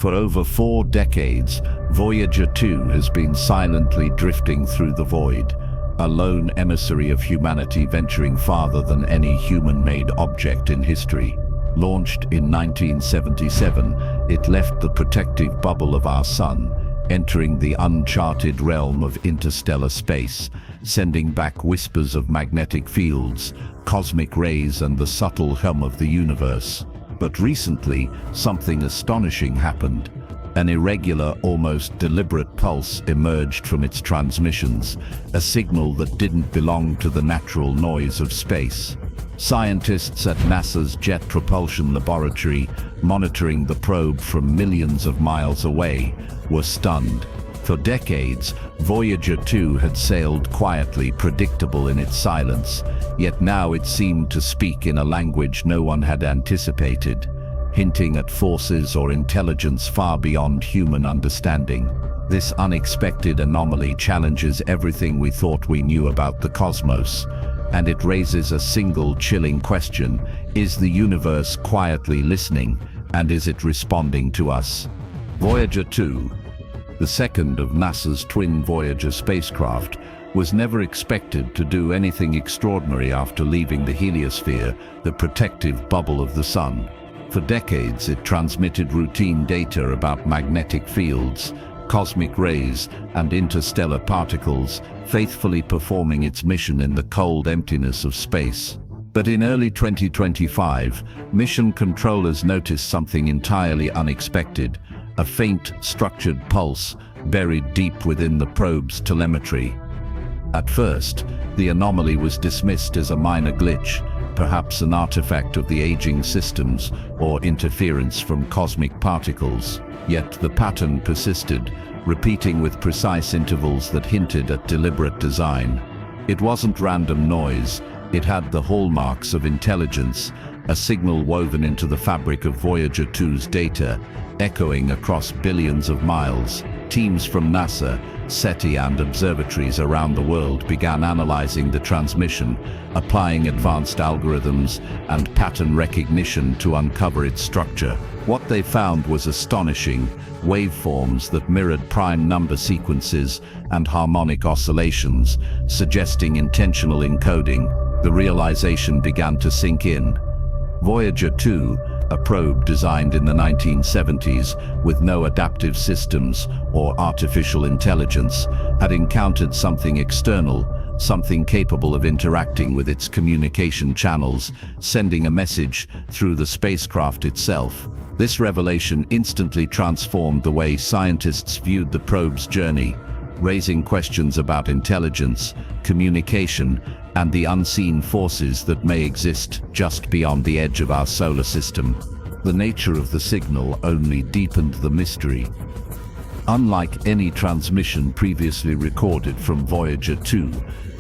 For over 4 decades, Voyager 2 has been silently drifting through the void, a lone emissary of humanity venturing farther than any human-made object in history. Launched in 1977, it left the protective bubble of our sun, entering the uncharted realm of interstellar space, sending back whispers of magnetic fields, cosmic rays, and the subtle hum of the universe. But recently, something astonishing happened. An irregular, almost deliberate pulse emerged from its transmissions, a signal that didn't belong to the natural noise of space. Scientists at NASA's Jet Propulsion Laboratory, monitoring the probe from millions of miles away, were stunned. For decades, Voyager 2 had sailed quietly, predictable in its silence, yet now it seemed to speak in a language no one had anticipated, hinting at forces or intelligence far beyond human understanding. This unexpected anomaly challenges everything we thought we knew about the cosmos, and it raises a single chilling question: is the universe quietly listening, and is it responding to us? Voyager 2, the second of NASA's twin Voyager spacecraft, was never expected to do anything extraordinary after leaving the heliosphere, the protective bubble of the sun. For decades, it transmitted routine data about magnetic fields, cosmic rays, and interstellar particles, faithfully performing its mission in the cold emptiness of space. But in early 2025, mission controllers noticed something entirely unexpected: a faint, structured pulse buried deep within the probe's telemetry. At first, the anomaly was dismissed as a minor glitch, perhaps an artifact of the aging systems or interference from cosmic particles. Yet the pattern persisted, repeating with precise intervals that hinted at deliberate design. It wasn't random noise, it had the hallmarks of intelligence, a signal woven into the fabric of Voyager 2's data, echoing across billions of miles. Teams from NASA, SETI, and observatories around the world began analyzing the transmission, applying advanced algorithms and pattern recognition to uncover its structure. What they found was astonishing: waveforms that mirrored prime number sequences and harmonic oscillations, suggesting intentional encoding. The realization began to sink in. Voyager 2, a probe designed in the 1970s with no adaptive systems or artificial intelligence, had encountered something external, something capable of interacting with its communication channels, sending a message through the spacecraft itself. This revelation instantly transformed the way scientists viewed the probe's journey, raising questions about intelligence, communication, and the unseen forces that may exist just beyond the edge of our solar system. The nature of the signal only deepened the mystery. Unlike any transmission previously recorded from Voyager 2,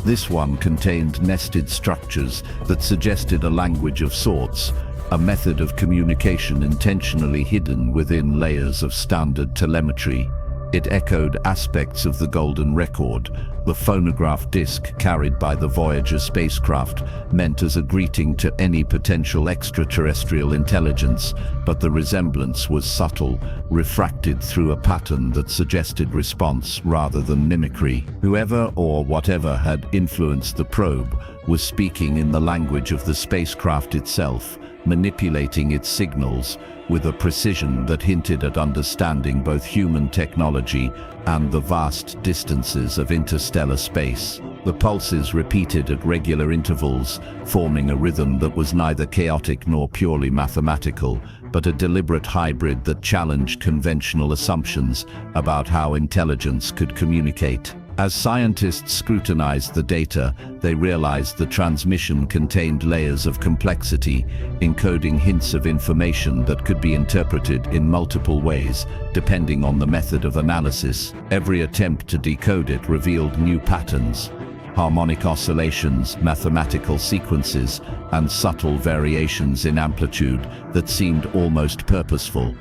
this one contained nested structures that suggested a language of sorts, a method of communication intentionally hidden within layers of standard telemetry. It echoed aspects of the Golden Record, the phonograph disc carried by the Voyager spacecraft, meant as a greeting to any potential extraterrestrial intelligence, but the resemblance was subtle, refracted through a pattern that suggested response rather than mimicry. Whoever or whatever had influenced the probe was speaking in the language of the spacecraft itself, manipulating its signals with a precision that hinted at understanding both human technology and the vast distances of interstellar space. The pulses repeated at regular intervals, forming a rhythm that was neither chaotic nor purely mathematical, but a deliberate hybrid that challenged conventional assumptions about how intelligence could communicate. As scientists scrutinized the data, they realized the transmission contained layers of complexity, encoding hints of information that could be interpreted in multiple ways, depending on the method of analysis. Every attempt to decode it revealed new patterns: harmonic oscillations, mathematical sequences, and subtle variations in amplitude that seemed almost purposeful.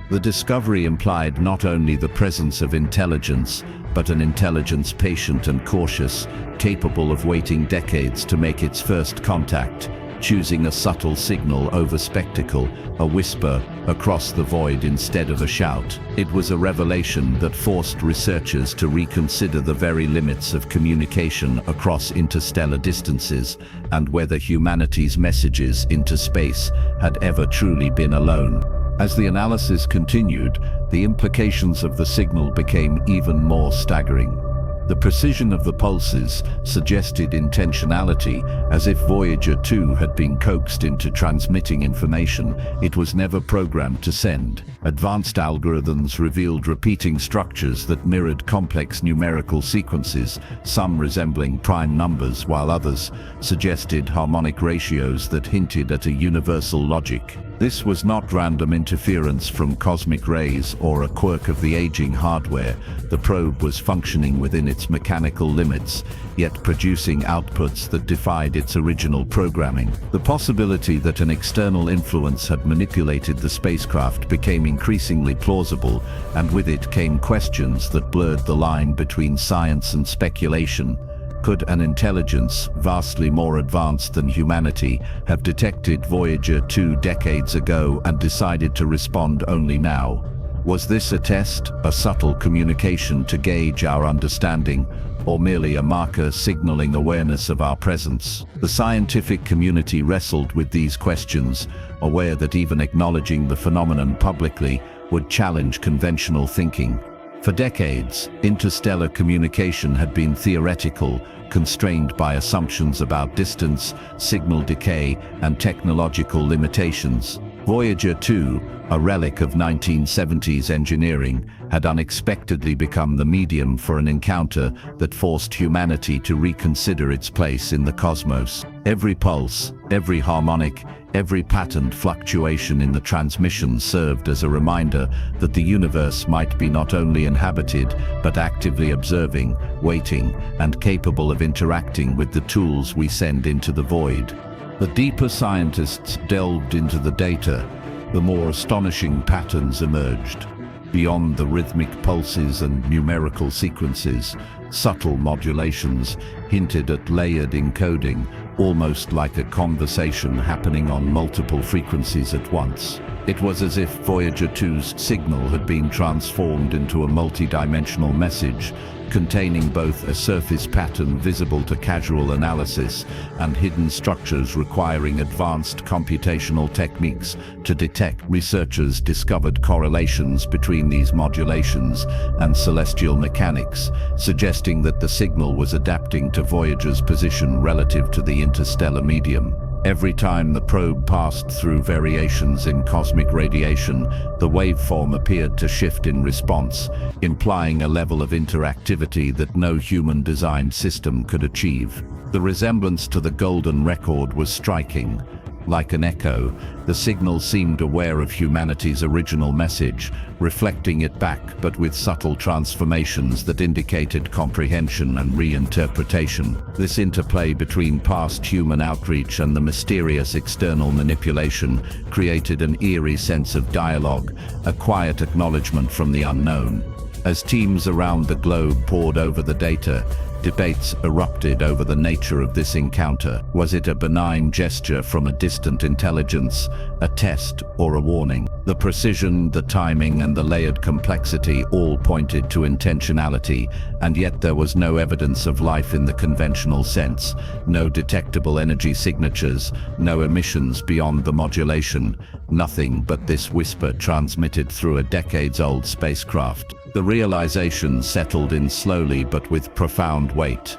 The discovery implied not only the presence of intelligence, but an intelligence patient and cautious, capable of waiting decades to make its first contact. choosing a subtle signal over spectacle, a whisper across the void instead of a shout. It was a revelation that forced researchers to reconsider the very limits of communication across interstellar distances and whether humanity's messages into space had ever truly been alone. As the analysis continued, the implications of the signal became even more staggering. The precision of the pulses suggested intentionality, as if Voyager 2 had been coaxed into transmitting information it was never programmed to send. Advanced algorithms revealed repeating structures that mirrored complex numerical sequences, some resembling prime numbers while others suggested harmonic ratios that hinted at a universal logic. This was not random interference from cosmic rays or a quirk of the aging hardware. The probe was functioning within its mechanical limits, yet producing outputs that defied its original programming. The possibility that an external influence had manipulated the spacecraft became increasingly plausible, and with it came questions that blurred the line between science and speculation. Could an intelligence vastly more advanced than humanity have detected Voyager 2 decades ago and decided to respond only now? Was this a test, a subtle communication to gauge our understanding, or merely a marker signaling awareness of our presence? The scientific community wrestled with these questions, aware that even acknowledging the phenomenon publicly would challenge conventional thinking. For decades, interstellar communication had been theoretical, constrained by assumptions about distance, signal decay, and technological limitations. Voyager 2, a relic of 1970s engineering, had unexpectedly become the medium for an encounter that forced humanity to reconsider its place in the cosmos. Every pulse, every harmonic, every patterned fluctuation in the transmission served as a reminder that the universe might be not only inhabited, but actively observing, waiting, and capable of interacting with the tools we send into the void. The deeper scientists delved into the data, the more astonishing patterns emerged. Beyond the rhythmic pulses and numerical sequences, subtle modulations hinted at layered encoding, almost like a conversation happening on multiple frequencies at once. It was as if Voyager 2's signal had been transformed into a multi-dimensional message, containing both a surface pattern visible to casual analysis and hidden structures requiring advanced computational techniques to detect. Researchers discovered correlations between these modulations and celestial mechanics, suggesting that the signal was adapting to Voyager's position relative to the interstellar medium. Every time the probe passed through variations in cosmic radiation, the waveform appeared to shift in response, implying a level of interactivity that no human-designed system could achieve. The resemblance to the Golden Record was striking. Like an echo, the signal seemed aware of humanity's original message, reflecting it back but with subtle transformations that indicated comprehension and reinterpretation. This interplay between past human outreach and the mysterious external manipulation created an eerie sense of dialogue, a quiet acknowledgement from the unknown. As teams around the globe pored over the data, debates erupted over the nature of this encounter. Was it a benign gesture from a distant intelligence, a test, or a warning? The precision, the timing, and the layered complexity all pointed to intentionality, and yet there was no evidence of life in the conventional sense. No detectable energy signatures, no emissions beyond the modulation, nothing but this whisper transmitted through a decades-old spacecraft. The realization settled in slowly but with profound weight.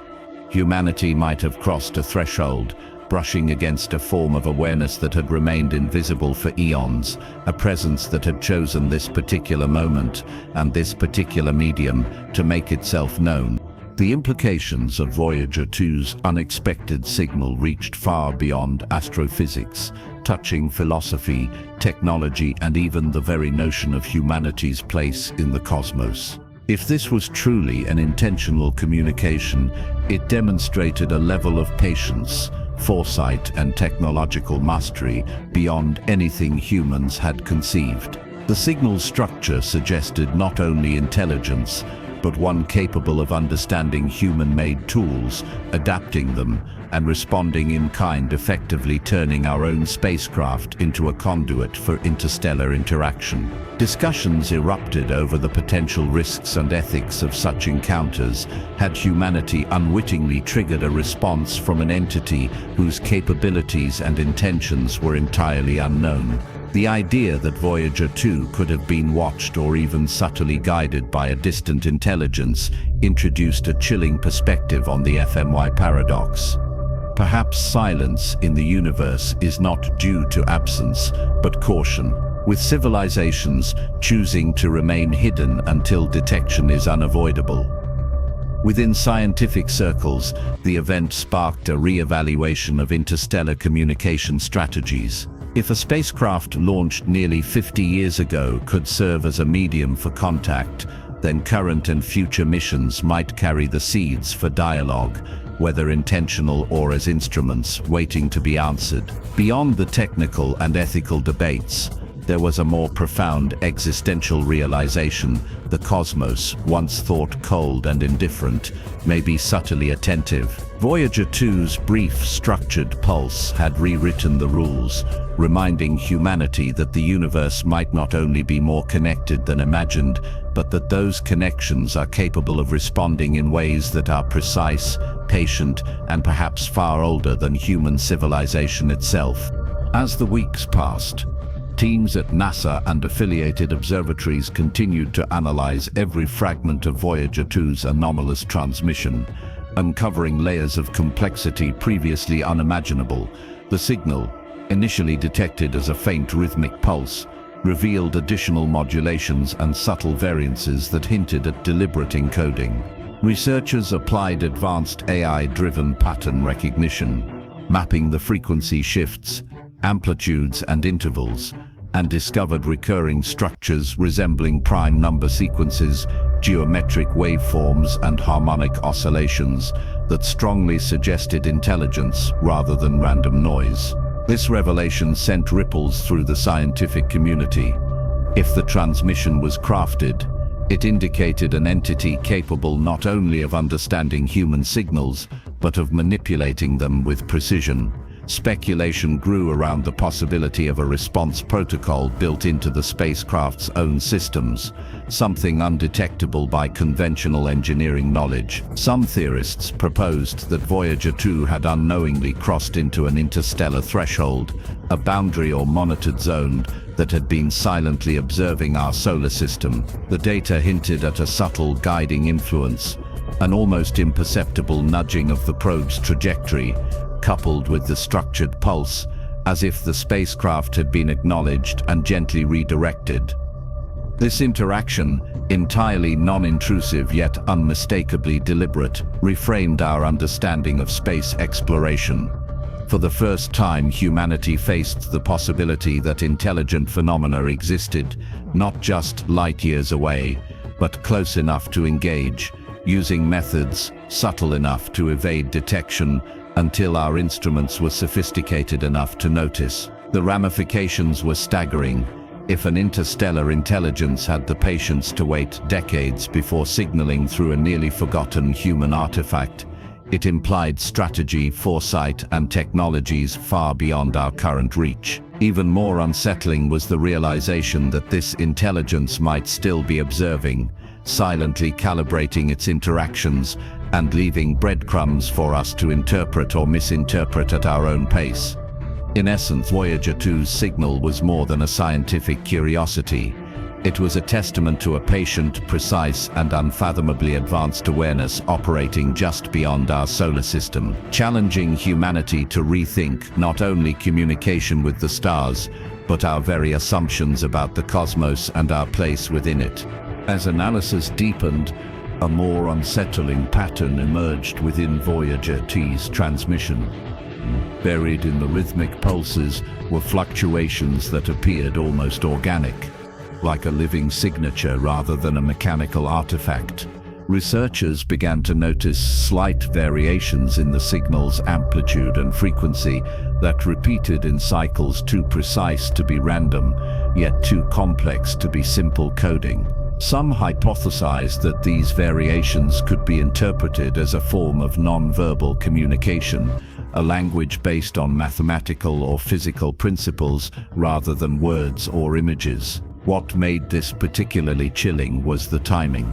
Humanity might have crossed a threshold, brushing against a form of awareness that had remained invisible for eons, a presence that had chosen this particular moment and this particular medium to make itself known. The implications of Voyager 2's unexpected signal reached far beyond astrophysics, touching philosophy, technology, and even the very notion of humanity's place in the cosmos. If this was truly an intentional communication, it demonstrated a level of patience, foresight, and technological mastery beyond anything humans had conceived. The signal's structure suggested not only intelligence, but one capable of understanding human-made tools, adapting them, and responding in kind, effectively turning our own spacecraft into a conduit for interstellar interaction. Discussions erupted over the potential risks and ethics of such encounters. Had humanity unwittingly triggered a response from an entity whose capabilities and intentions were entirely unknown? The idea that Voyager 2 could have been watched or even subtly guided by a distant intelligence introduced a chilling perspective on the FMY paradox. Perhaps silence in the universe is not due to absence, but caution, with civilizations choosing to remain hidden until detection is unavoidable. Within scientific circles, the event sparked a re-evaluation of interstellar communication strategies. If a spacecraft launched nearly 50 years ago could serve as a medium for contact, then current and future missions might carry the seeds for dialogue, whether intentional or as instruments waiting to be answered. Beyond the technical and ethical debates, there was a more profound existential realization: the cosmos, once thought cold and indifferent, may be subtly attentive. Voyager 2's brief, structured pulse had rewritten the rules, reminding humanity that the universe might not only be more connected than imagined, but that those connections are capable of responding in ways that are precise, patient, and perhaps far older than human civilization itself. As the weeks passed, teams at NASA and affiliated observatories continued to analyze every fragment of Voyager 2's anomalous transmission, uncovering layers of complexity previously unimaginable. The signal, initially detected as a faint rhythmic pulse, revealed additional modulations and subtle variances that hinted at deliberate encoding. Researchers applied advanced AI-driven pattern recognition, mapping the frequency shifts, amplitudes and intervals, and discovered recurring structures resembling prime number sequences, geometric waveforms and harmonic oscillations that strongly suggested intelligence rather than random noise. This revelation sent ripples through the scientific community. If the transmission was crafted, it indicated an entity capable not only of understanding human signals, but of manipulating them with precision. Speculation grew around the possibility of a response protocol built into the spacecraft's own systems, something undetectable by conventional engineering knowledge. Some theorists proposed that Voyager 2 had unknowingly crossed into an interstellar threshold, a boundary or monitored zone that had been silently observing our solar system. The data hinted at a subtle guiding influence, an almost imperceptible nudging of the probe's trajectory, coupled with the structured pulse, as if the spacecraft had been acknowledged and gently redirected. This interaction, entirely non-intrusive yet unmistakably deliberate, reframed our understanding of space exploration. For the first time, humanity faced the possibility that intelligent phenomena existed, not just light years away, but close enough to engage, using methods subtle enough to evade detection until our instruments were sophisticated enough to notice. The ramifications were staggering. If an interstellar intelligence had the patience to wait decades before signaling through a nearly forgotten human artifact, it implied strategy, foresight, and technologies far beyond our current reach. Even more unsettling was the realization that this intelligence might still be observing, silently calibrating its interactions and leaving breadcrumbs for us to interpret or misinterpret at our own pace. In essence, Voyager 2's signal was more than a scientific curiosity. It was a testament to a patient, precise, and unfathomably advanced awareness operating just beyond our solar system, challenging humanity to rethink not only communication with the stars, but our very assumptions about the cosmos and our place within it. As analysis deepened, a more unsettling pattern emerged within Voyager 2's transmission. Buried in the rhythmic pulses were fluctuations that appeared almost organic, like a living signature rather than a mechanical artifact. Researchers began to notice slight variations in the signal's amplitude and frequency that repeated in cycles too precise to be random, yet too complex to be simple coding. Some hypothesized that these variations could be interpreted as a form of non-verbal communication, a language based on mathematical or physical principles rather than words or images. What made this particularly chilling was the timing.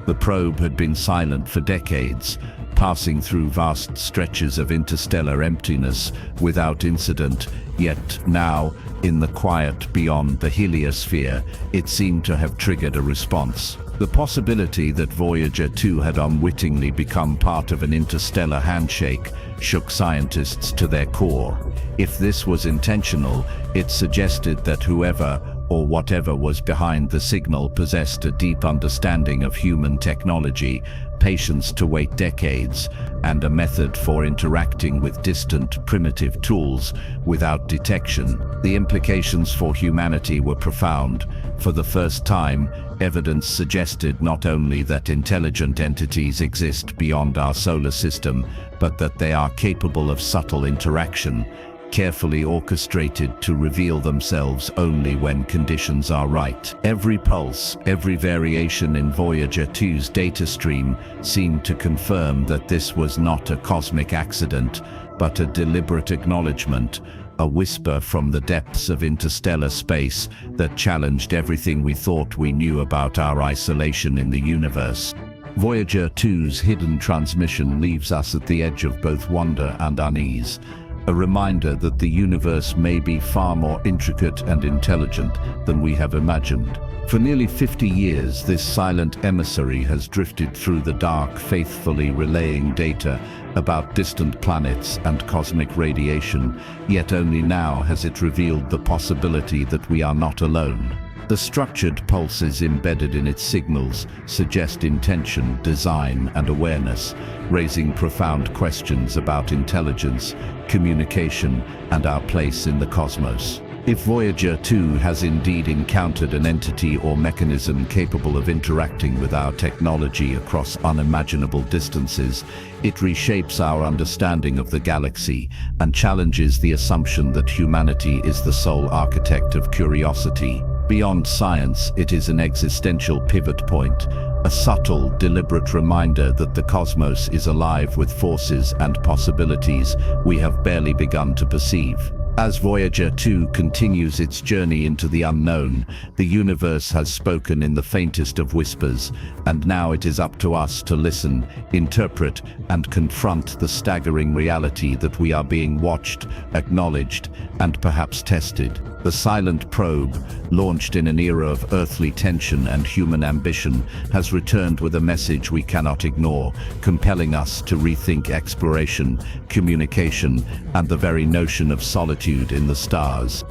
The probe had been silent for decades, passing through vast stretches of interstellar emptiness without incident, yet now, in the quiet beyond the heliosphere, it seemed to have triggered a response. The possibility that Voyager 2 had unwittingly become part of an interstellar handshake shook scientists to their core. If this was intentional, it suggested that whoever or whatever was behind the signal possessed a deep understanding of human technology, patience to wait decades, and a method for interacting with distant, primitive tools without detection. The implications for humanity were profound. For the first time, evidence suggested not only that intelligent entities exist beyond our solar system, but that they are capable of subtle interaction, carefully orchestrated to reveal themselves only when conditions are right. Every pulse, every variation in Voyager 2's data stream seemed to confirm that this was not a cosmic accident, but a deliberate acknowledgement, a whisper from the depths of interstellar space that challenged everything we thought we knew about our isolation in the universe. Voyager 2's hidden transmission leaves us at the edge of both wonder and unease, a reminder that the universe may be far more intricate and intelligent than we have imagined. For nearly 50 years, this silent emissary has drifted through the dark, faithfully relaying data about distant planets and cosmic radiation, yet only now has it revealed the possibility that we are not alone. The structured pulses embedded in its signals suggest intention, design, and awareness, raising profound questions about intelligence, communication, and our place in the cosmos. If Voyager 2 has indeed encountered an entity or mechanism capable of interacting with our technology across unimaginable distances, it reshapes our understanding of the galaxy and challenges the assumption that humanity is the sole architect of curiosity. Beyond science, it is an existential pivot point, a subtle, deliberate reminder that the cosmos is alive with forces and possibilities we have barely begun to perceive. As Voyager 2 continues its journey into the unknown, the universe has spoken in the faintest of whispers, and now it is up to us to listen, interpret, and confront the staggering reality that we are being watched, acknowledged, and perhaps tested. The silent probe, launched in an era of earthly tension and human ambition, has returned with a message we cannot ignore, compelling us to rethink exploration, communication, and the very notion of solitude in the stars.